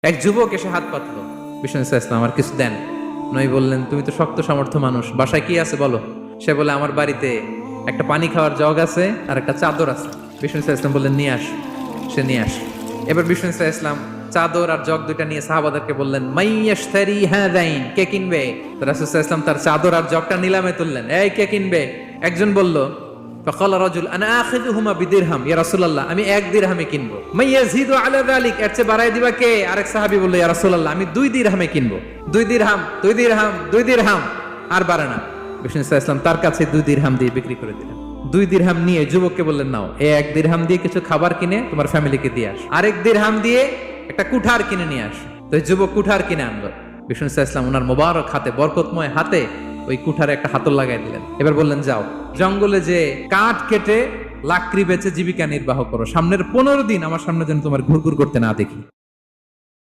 এক যুবক এসে হাত পাতলো, বিষ্ণু ইসলাম আমার কিছু দেন। নবী বললেন, তুমি তো শক্ত সামর্থ্য মানুষ, বাসায় কি আছে বলো। সে বলে, আমার বাড়িতে একটা পানি খাওয়ার জগ আছে আর একটা চাদর আছে। বিষ্ণু ইসলাম বললেন, নিয়ে আস। সে নিয়ে আস। এবার বিষ্ণু ইসলাম চাদর আর জগ দুইটা নিয়ে সাহাবাদেরকে বললেন, মাইয়াশতারি হাযাইন, কে কিনবে? তো রাসূল সাল্লাল্লাহু আলাইহি ওয়াসাল্লাম তার চাদর আর জগটা নিলামে তুললেন, এই কে কিনবে? একজন বলল, ফাকালা রাজুল আনা আখিযুহুমা বিদিরহাম, ইয়া রাসূলুল্লাহ আমি 1 দিরহামে কিনবো। মাইয়াজিদু আলা যালিক, এর চেয়ে বাড়ায় দিবা কে? আরেক সাহাবী বলল, ইয়া রাসূলুল্লাহ আমি 2 দিরহামে কিনবো। 2 দিরহাম, 2 দিরহাম, 2 দিরহাম, আর বাড়ে না। বিষ্ণু ইসলাম তার কাছে 2 দিরহাম দিয়ে বিক্রি করে দিলেন। 2 দিরহাম নিয়ে যুবককে বললেন, নাও, এই 1 দিরহাম দিয়ে কিছু খাবার কিনে তোমার ফ্যামিলিকে দিয়ে আস, আরেক দিরহাম দিয়ে একটা কুঠার কিনে নিয়ে আস। তো এই যুবক কুঠার কিনে আনলো। বিষ্ণু ইসলাম ওনার মোবারক হাতে, বরকতময় হাতে ওই কুঠারে একটা হাতল লাগাই দিলেন। এবার বললেন, যাও জঙ্গলে যে কাঠ কেটে লাকড়ি বেচে জীবিকা নির্বাহ করো, সামনের 15 দিন আমার সামনে যেন তোমার ঘুরঘুর করতে না দেখি।